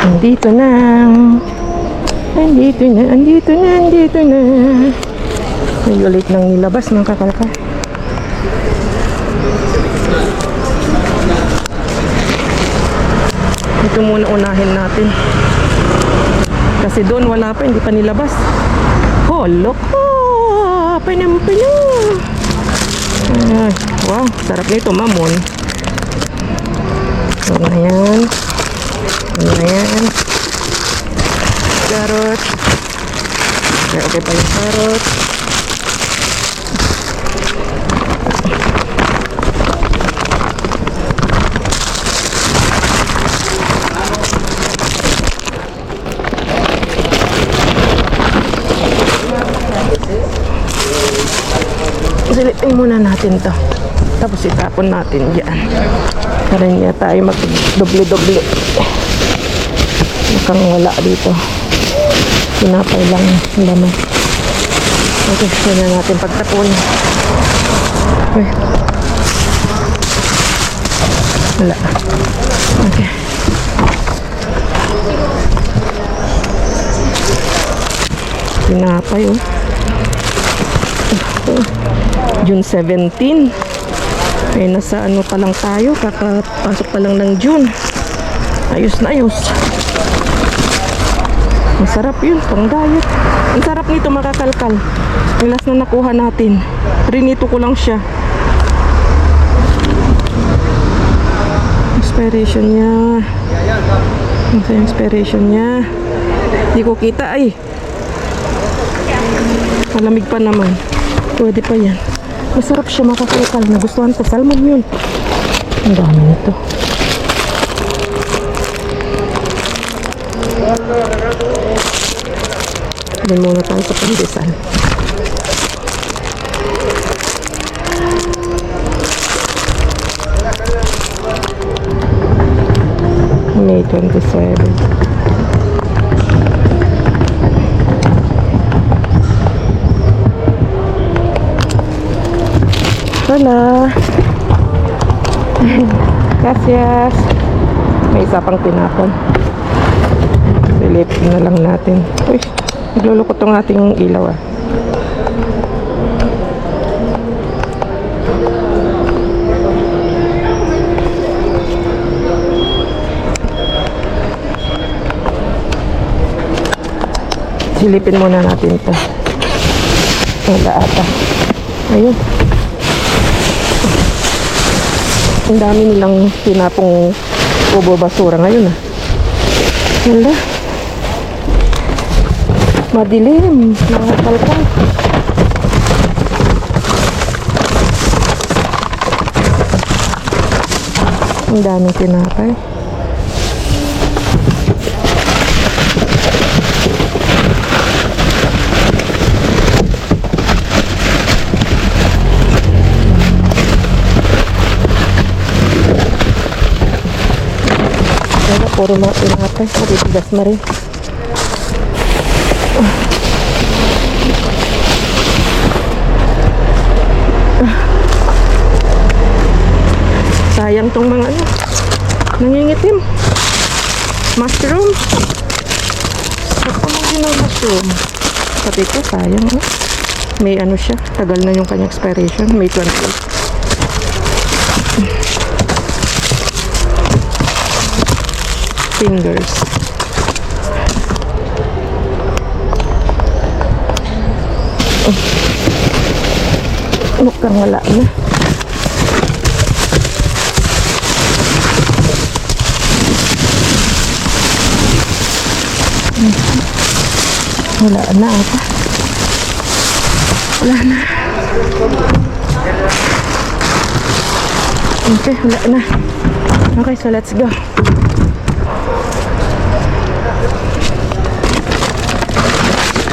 Andito na. Andito na, andito na, andito na. May ulit nang nilabas ng kakalkal. Ito muna unahin natin. Kasi doon wala pa, hindi pa nilabas. Holo ko! Pinampino! Wow, sarap nito, mamon. Ayan. Ayan. Carrot. Okay pa yung carrot. Silipin muna natin to. Tapos itapon natin dyan. Para niya tayo mag-doble-doble. Mukhang wala dito. Pinapay lang laman. Okay, yun na natin pagtapon. Okay. Wala. Okay. Pinapay oh. June 17. Eh, nasa ano pa lang tayo, kakapasok pa lang ng June. Ayos na ayos. Masarap yun, pang diet. Ang sarap nito makakalkal. Ang last na nakuha natin. Rinito ko lang siya. Expiration niya. Ano sa expiration niya? Hindi ko kita ay. Malamig pa naman. Pwede pa yan. Masarap siya makakalkal. Nagustuhan ko. Salmon yun. Ang dami nito. Doon muna tayo sa pandesal. May 27. Wala. Gracias. May isa pang tinapon. Silip na lang natin. Uy, naglulukot tong ating ilaw ah. Silipin muna natin ito. Wala ata. Ayun. Ang dami nilang tinapong kubo basura ngayon ah. Wala. Madilim. Nakakalkal. Ang daming tinapay. Puro mga tinapay. Matitigas na rin. Sayang tong mga ano. Nangingitim. Mushroom. Saka mo din ang mushroom. Pati ito, sayang. Oh. May ano siya. Tagal na yung kanyang expiration. May 28. Fingers. Mukhang wala na. Wala na ata. Wala na. Okay, wala na. Okay, so let's go.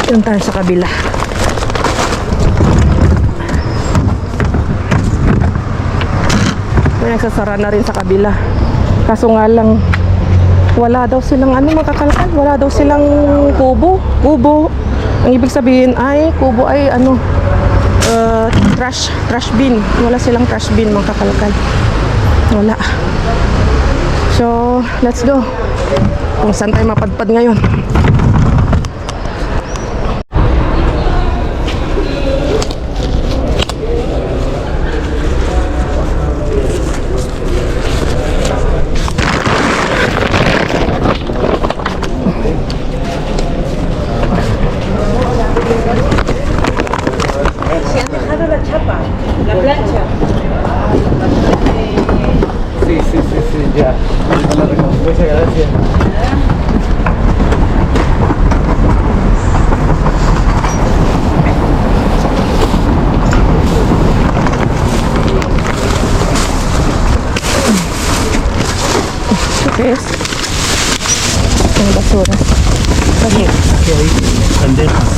Doon tayo sa kabila. May nagsasara na rin sa kabila. Kaso nga lang, wala daw silang ano makakalkal. Wala daw silang kubo. Kubo. Ang ibig sabihin ay, kubo ay ano, trash bin. Wala silang trash bin makakalkal. Wala. So, let's go. kung saan tayo mapadpad ngayon. Sí, sí, sí, sí, ya. Muchas gracias. ¿Qué es? Son basuras. Aquí hay bandejas.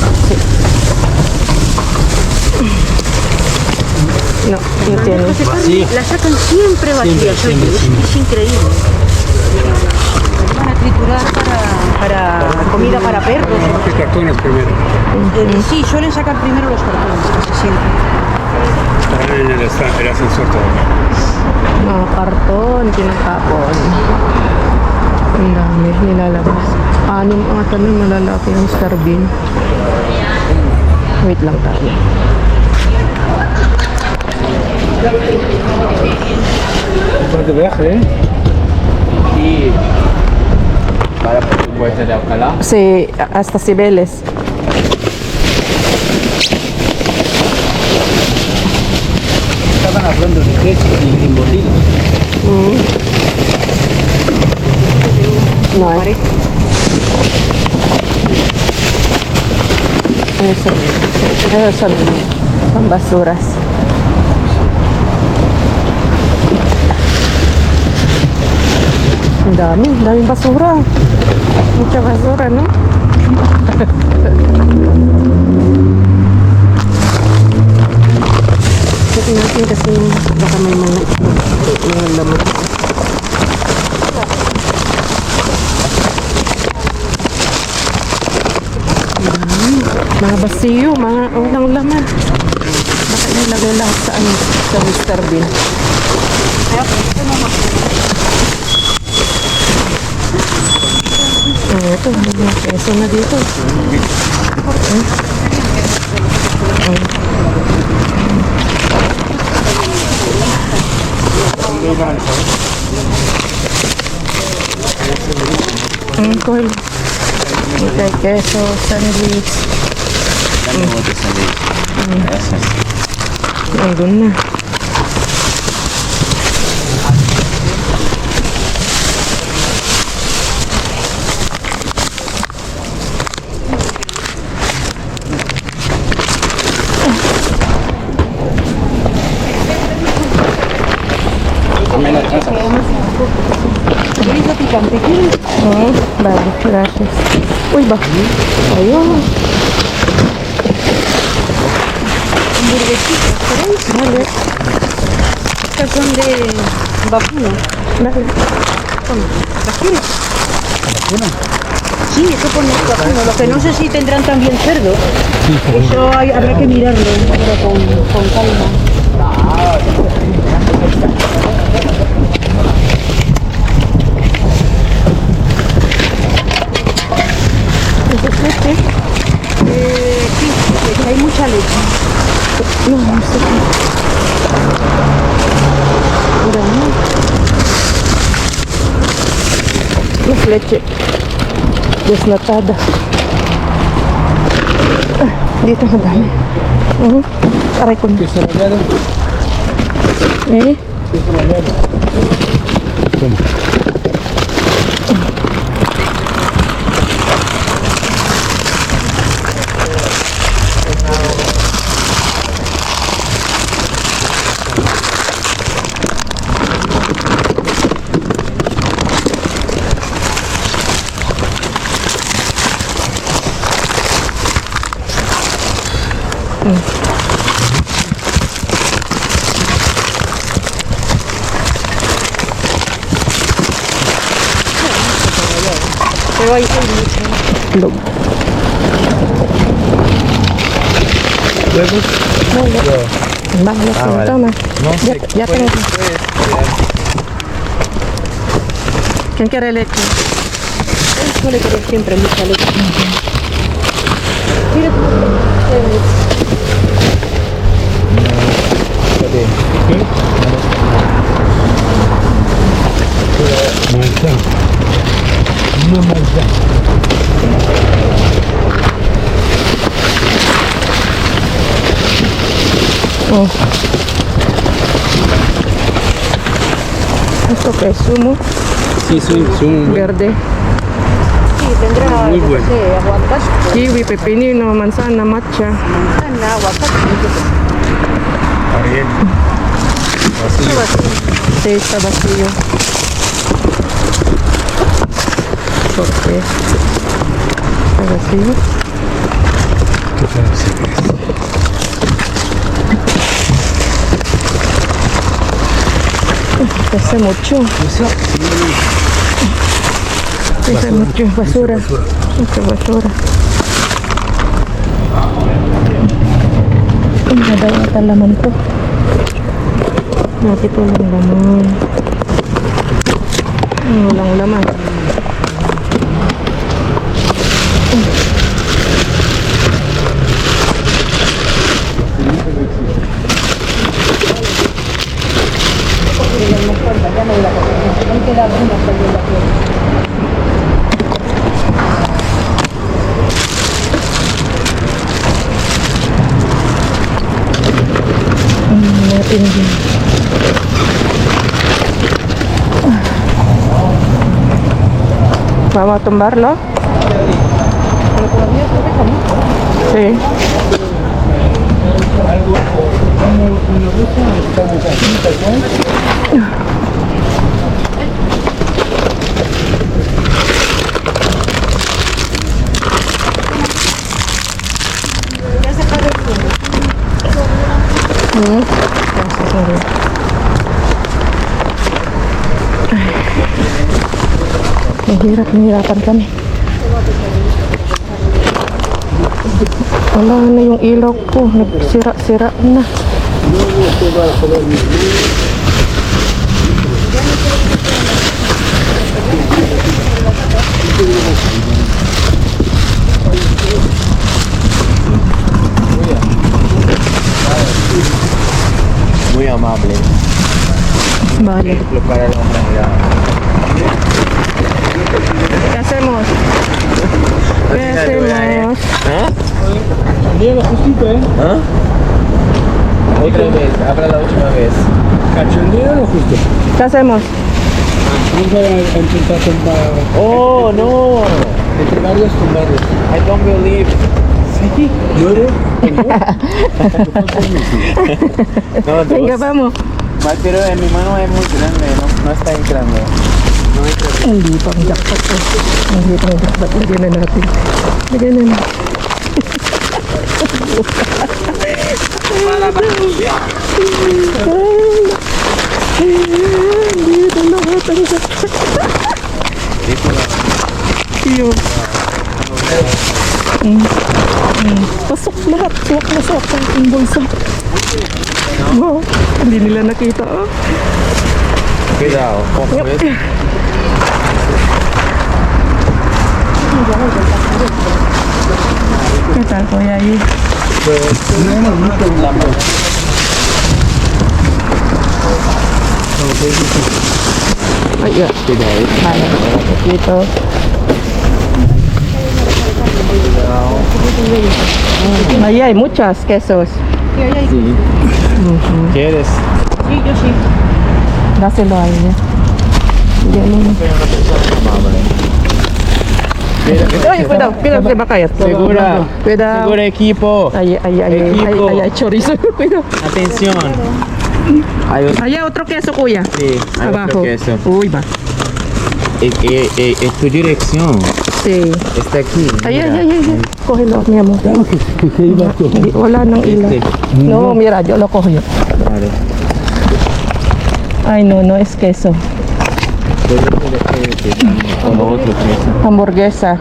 No, no tiene. Vacía. La sacan siempre vacía, Siempre, es, siempre. es increíble. Van a triturar para comida para perros. Los cartones primero. Sí, suelen sacar primero los cartones, casi siempre. Estarán en el ascensor todavía. Mga karton, pinatapon. Ang dami, nilalabas. Anim ang tanong malalaki ng Mr. Bean. Wait lang tayo. Después de viaje, ¿eh? Y para presupuesto de Alcalá. Si, hasta Cibeles. Estaban hablando de queso y embutidos. No hay. Eso son basuras. Ang daming basura. Mucha basura, no? Check natin kasi baka may mga laman. Mga basiyo, mga unang laman. Baka nilagay lahat sa ano, sa Mr. Bean. Ito, may peso na dito. Cool. Okay, queso, sandwich. Dame otro sandwich. Gracias. Nandun na. ¿Quieres lo picante? ¿Quieres? Vale, gracias. Uy, va. Ayun. Hamburguesitas, ¿queréis? Vale. Estas son de vacuno. Vale. ¿Las quieres? Sí, eso pone vacuno. Lo que no sé si tendrán también cerdo. Eso habrá que mirarlo ahora con calma. ¿Eso es leche? Sí, porque hay mucha leche. No, no sé qué. Mira, no. Es leche desnatada. Dito madami. Aray ko. ¿Queso rallado? Eh? ¿Queso rallado? ¿Cómo? Pero hay mucho. Log. ¿Huevos? Bahala Ah, ko. vale. Tama. No, Ya tengo. ¿Quién quiere leche? No le querés siempre mucha leche. Mira tú. Oh. ¿Esto qué es? ¿Zumo? Sí, son Verde. Sí, tendrá, Muy yo qué bueno. sé, aguacate, Kiwi, pepinino, manzana, matcha. manzana, aguacate. bien. Sí, está vacío. ¿Por qué? Está vacío. Hace mucho. Hace mucho. Basura. Mucha basura. Ada yata laman to. Natin po lang laman. Walang laman. Natin din. Vamos a tumbarlo. Sí. Nahihirapan kami. Wala na yung ilaw ko. Nagsira-sira na. Muy amable. Vale. Para la humanidad. ¿Qué hacemos? ¿Qué hacemos? ¿Ah? Llega justito, ¿eh? ¿Ah? Otra vez, habla la última vez. Cachondeo o justo. ¿Qué hacemos? Vamos a intentar tumbar. Oh, no. Entre varios tumbarlos. I don't believe. Sí. ¿Nuevo? No, Venga, vamos. Mal, pero en mi mano es muy grande, no está entrando. No entra. Hindi pang jackpot to. Hindi pang jackpot. Lagyan na natin. Lagyan na natin. Dito lahat ang jackpot. Iyo. Pasok lahat. Suwak na suwak ang bulsa. Wow. Hindi nila nakita. Oh. Cuidado, ojo, ¿ves? ¿Qué tal, Kuya ahí? Ay, ya. Cuidado. Vale, poquito. Ahí hay muchas quesos. Sí. ¿Quieres? Sí, yo sí. Dáselo a ella. Yan mo. Soy una persona amable. Mira, Ay, cuidado, cuidado que va a caer. Segura. Cuidado. Segura, equipo. Ay, ay, ay, ay, Equipo. ay, ay, chorizo. Cuidado. Atención. Hay Allá otro queso, Kuya. Sí, hay otro Abajo. queso. Uy, va. Tu dirección Sí. está aquí. Ay, ay, mira. ay, ay. Cógelo, mi amor. Hindi, wala nang ilaw. Este. No, mira, yo lo cojo yo. Vale. Ay, no, no es queso. Como otro queso. Hamburguesa.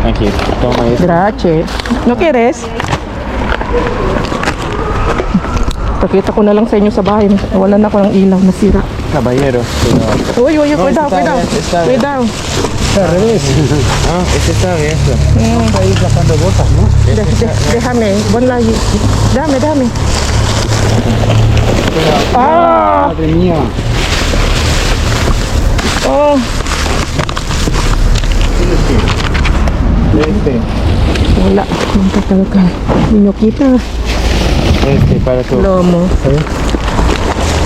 Aquí, toma esto. Grache. ¿No quieres? Pakita ko na lang sa inyo sa bahay. Wala na ako ng ilaw, nasira. caballero. Pero... Uy, No, cuidado, está cuidado. bien, está bien. Cuidado. Al revés. No, ese está bien. Eso. Está ahí sacando botas, ¿no? Déjame, ponla ahí. Dame. Ah, Madre mía. oh. Este. Wala. Ang kakalkal. Ninyo kita. Este para tú. Lomo.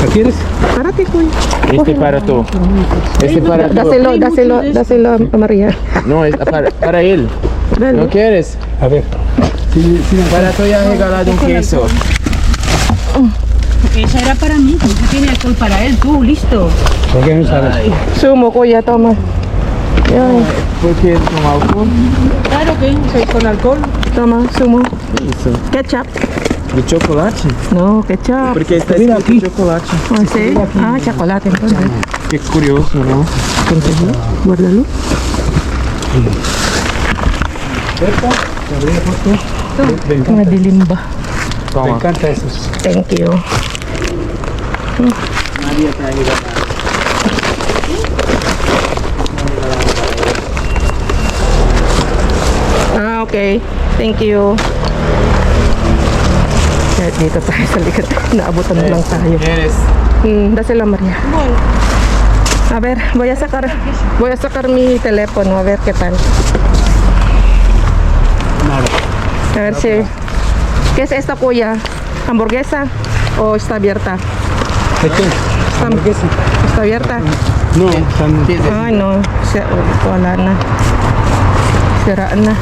¿Lo quieres? Párate, kuya. Este para tú. Este para tú. Dáselo a María. No, es para él. Dale. ¿No quieres? A ver. Sí, Para tú ya has regalado un queso. Esa era para mí, tú tienes alcohol para él, tú, listo. ¿Por qué no sabes? Sumo, kuya, toma. Yan. ¿Por qué es con alcohol? Claro que soy con alcohol. Toma, sumo. Eso. Ketchup. ¿De chocolate? No, ketchup. Porque está Mira escrito aquí. chocolate. Ah, sí. Ah, chocolate entonces. Qué curioso, ¿no? Guárdalo. Madilim ba? Me Toma. encanta eso. Thank you. Nadie te ha regalado. Ah, okay. Thank you. Kaya dito tayo sa likod. Naabutan na lang tayo. ¿Quieres? Dásela, María. A ver, voy a sacar mi teléfono, a ver qué tal. A ver si... ¿Qué es esto, kuya? ¿Hamburguesa o está abierta? ¿De qué? Hamburguesa. ¿Está abierta? No, están... Ay, no. Wala na. Sira na.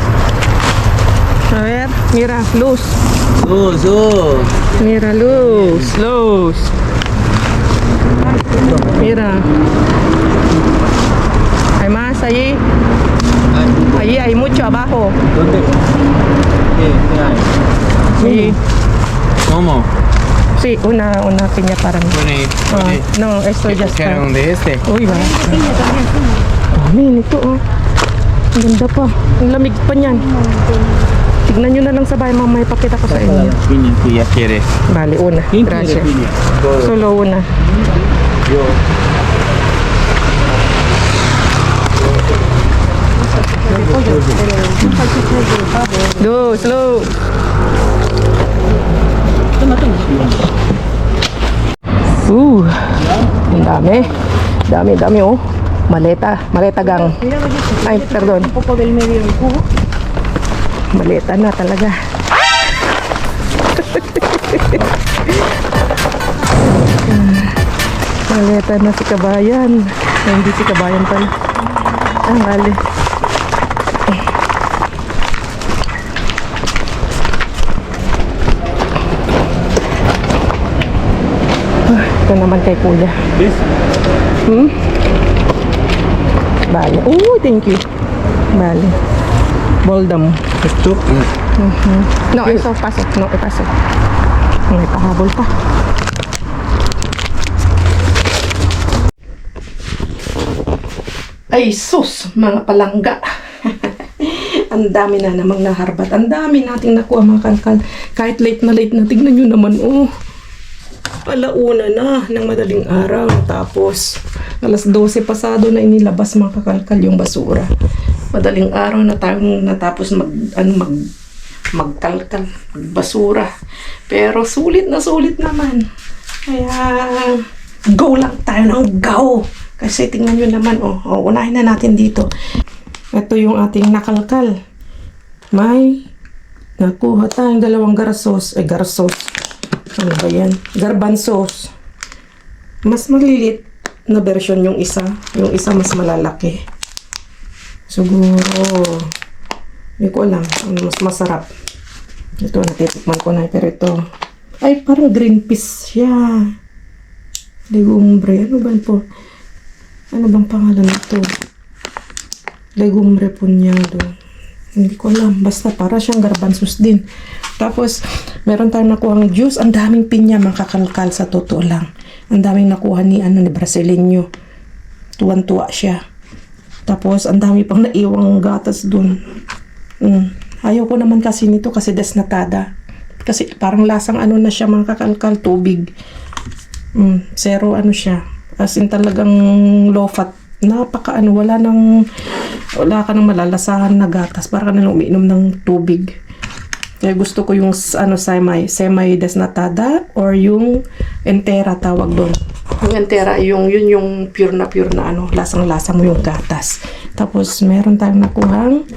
A ver, mira, luz. Mira, luz. Mira. Hay más allí. Allí hay mucho abajo. ¿Dónde? ¿Qué hay? Sí, ¿Cómo? sí, una piña para mí. Ah, no, esto ya está. ¿Quieren de este? Uy, va. Dami, ito oh. Ang ganda pa. Ang lamig pa niyan. Tignan nyo na lang sa bahay, mamaya ipakita ko sa inyo. Piña que ya quieres. Vale, una. ¿Quién quiere Gracias. piña? Solo una. Yo. Slow. Ang dami oh. Maleta gang. Ay, perdon. Un poco del medio del cubo. Maleta na talaga. Maleta na si Kabayan. Ay, hindi si Kabayan pala. Ah, mali. Ito naman kay kuya. ¿Ves? Bale. Thank you. Bale. Boldam. Esto. No, eso, pasok. No, pasok. May pahabol pa. Ay, sus! Mga palangga. Ang dami na namang naharbat. Ang dami nating nakuha mga kalkal. Kahit late na, tignan nyo naman, oh. Alauna na ng madaling araw. Tapos, alas 12 pasado na inilabas mga kakalkal yung basura. Madaling araw na tayong natapos magkalkal, magbasura. Pero sulit naman. Kaya, go lang tayo ng go. Kasi tingnan nyo naman, unahin na natin dito. Ito yung ating nakalkal. May nakuha tayong 2 garsos. Ano ba yan? Garbanzos. Mas malilit na version yung isa. Yung isa mas malalaki. Siguro, hindi ko alam. Ano mas masarap. Ito, natitikman ko na. Pero ito, ay parang green peas siya. Legumbre. Ano bang pangalan ito? Legumbre punyado. Hindi ko alam. Basta para siyang garbanzos din. Tapos, meron tayong nakuhang juice. Ang daming pinya mga kakalkal sa totoo lang. Ang daming nakuha ni Brasileño. Tuwan-tuwa siya. Tapos, ang dami pang naiwang gatas dun. Ayaw ko naman kasi nito kasi desnatada. Kasi parang lasang na siya mga kakalkal, tubig. Zero siya. As in talagang low fat. Napaka ano, wala ka nang malalasahan na gatas. Para ka na lang umiinom ng tubig. Kaya gusto ko yung ano, semi desnatada or yung entera tawag doon. Yung entera, yun yung pure na ano, lasang-lasa mo yung gatas. Tapos meron tayong nakuhang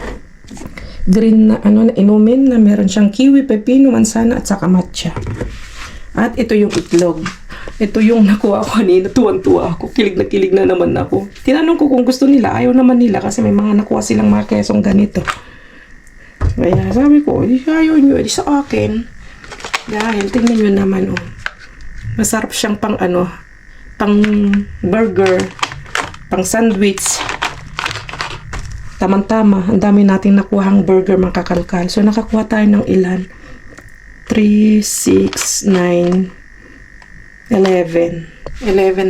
green na ano na inumin na meron siyang kiwi, pepino, mansana at saka matcha. At ito yung itlog. Ito yung nakuha ko kanina. Tuwan-tuwa ako. Kilig na naman ako. Tinanong ko kung gusto nila. Ayaw naman nila kasi may mga nakuha silang mga kesong ganito. Kaya sabi ko, ayaw nyo. Di sa akin. Dahil tingnan nyo naman, oh. Masarap siyang pang ano, pang burger, pang sandwich. Tamang-tama. Ang dami nating nakuhang burger, mga kakalkal. So, nakakuha tayo ng ilan? 3, 6, 9, 11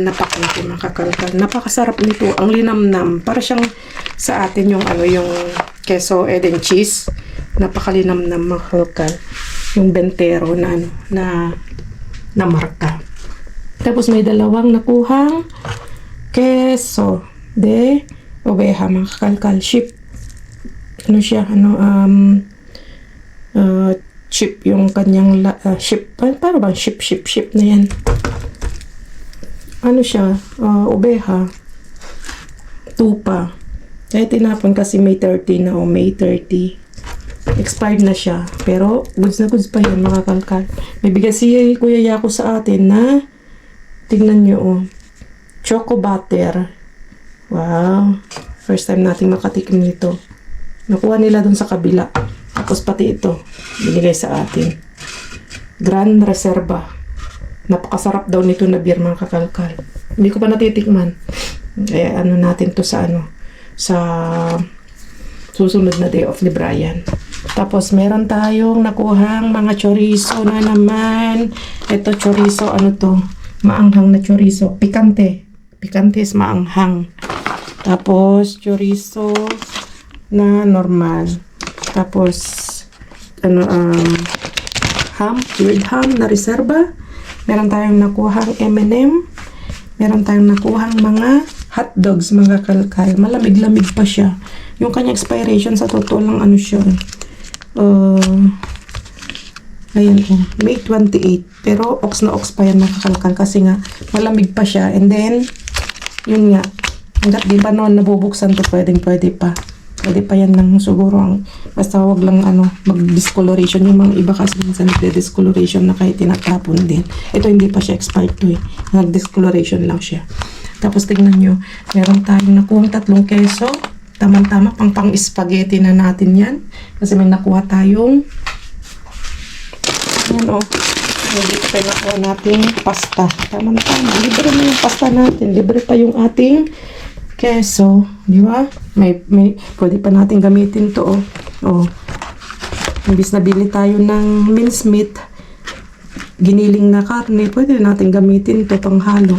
na pack mga kakalkal. Napakasarap nito. Ang linamnam. Para siyang sa atin yung ano, yung queso egg and cheese. Napakalinamnam mga kakalkal. Yung bentero na ano, na marka. Tapos may dalawang nakuhang queso de oveja mga kakalkal. Ship. Ano siya? Ano, chip yung kanyang ship. Paano bang ship na yan? Ano siya? Oveja. Tupa. Kaya tinapon kasi May 30 na o May 30. Expired na siya. Pero goods na goods pa yan mga kalkal. May bigay si Kuya Yako sa atin na tignan nyo oh. Choco butter. Wow. First time natin makatikim nito. Nakuha nila dun sa kabila. Tapos pati ito, binigay sa atin. Gran Reserva. Napakasarap daw nito na beer mga kakalkal. Hindi ko pa natitikman. Kaya ano natin to sa ano, sa susunod na day off ni Brian. Tapos meron tayong nakuhang mga chorizo na naman. Ito chorizo, ano to? Maanghang na chorizo. Pikante. Pikante is maanghang. Tapos chorizo na normal. Tapos, ano, ham, cured ham na reserva. Meron tayong nakuhang M&M. Meron tayong nakuhang mga hot dogs, mga kalkal. Malamig-lamig pa siya. Yung kanyang expiration sa totoo lang, ano siya. Ayan, May 28. Pero, ox na ox pa yan, mga kalkal. Kasi nga, malamig pa siya. And then, yun nga. Hanggat di pa noon nabubuksan to, pwede pa. Pwede pa yan lang siguro basta wag lang ano mag-discoloration yung mga iba kasi minsan nagde-discoloration na kahit tinatapon din. Ito hindi pa siya expired to eh. Nag-discoloration lang siya. Tapos tingnan nyo, meron tayong nakuha 3 keso. Tama-tama pang spaghetti na natin yan. Kasi may nakuha tayong yan o. Hindi pa tayo nakuha natin pasta. Tama-tama. Libre na yung pasta natin. Libre pa yung ating keso, di ba? May pwede pa natin gamitin to, oh. Oh. Imbis na bili tayo ng mincemeat, giniling na karne, pwede natin gamitin to panghalo.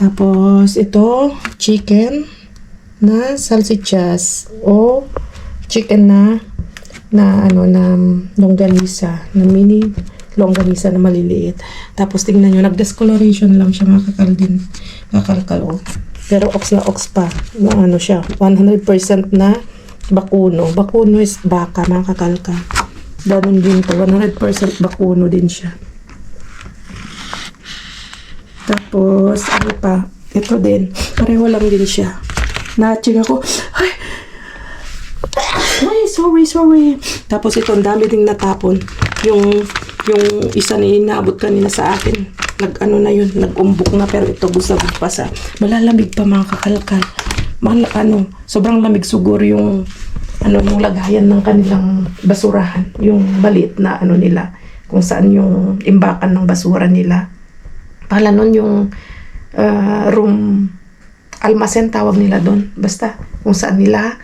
Tapos ito, chicken na salsichas o chicken na ano na longganisa, na mini longganisa na maliliit. Tapos tingnan nyo, nag-discoloration lang siya mga kakalkal oh. Pero ox na ox pa. Na ano siya, 100% na bakuno. Bakuno is baka mga kakalkal. Ganun din to, 100% bakuno din siya. Tapos, ano pa? Ito din, pareho lang din siya. Na-check ako, ay, sorry. Tapos ito, ang dami ding natapon. Yung isa na inaabot kanina sa akin. Nag-umbok na, pero ito busabog pa sa. Malalamig pa mga kakalkal. Sobrang lamig siguro yung lagayan ng kanilang basurahan. Yung balit na nila. Kung saan yung imbakan ng basura nila. Pala nun yung room almasen tawag nila doon. Basta kung saan nila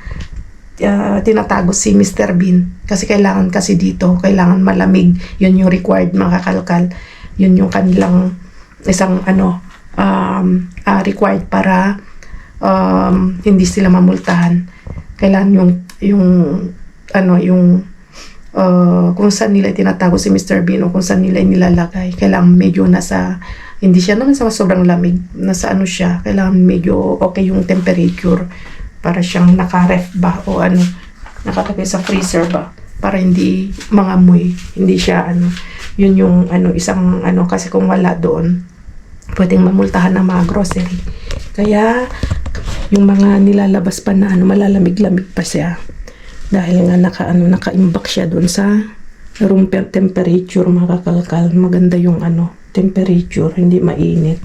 tinatago si Mr. Bean. Kasi kailangan kasi dito, kailangan malamig. Yun yung required mga kakalkal. Yun yung kanilang isang required para hindi sila mamultahan. Kailangan kung saan nila tinatago si Mr. Bean o kung saan nila nilalagay. Kailangan medyo nasa hindi siya naman sa sobrang lamig. Nasa ano siya, kailangan medyo okay yung temperature para siyang naka-ref ba o ano, nakalagay sa freezer ba para hindi mangamoy, hindi siya ano. Yun yung ano, isang ano, kasi kung wala doon, pwedeng mamultahan ng mga grocery. Kaya yung mga nilalabas pa na ano, malalamig-lamig pa siya. Dahil nga naka-imbak siya doon sa room temperature, mga kakalkal. Maganda yung ano, temperature, hindi mainit.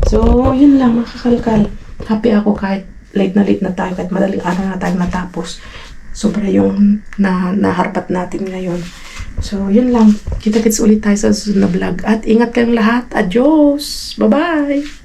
So, yun lang mga kakalkal. Happy ako kahit late na tayo, kahit madaling araw na tayo natapos. Sobra yung naharpat natin ngayon. So, yun lang. Kita-kits ulit tayo sa susunod na vlog. At ingat kayong lahat. Adios! Bye-bye!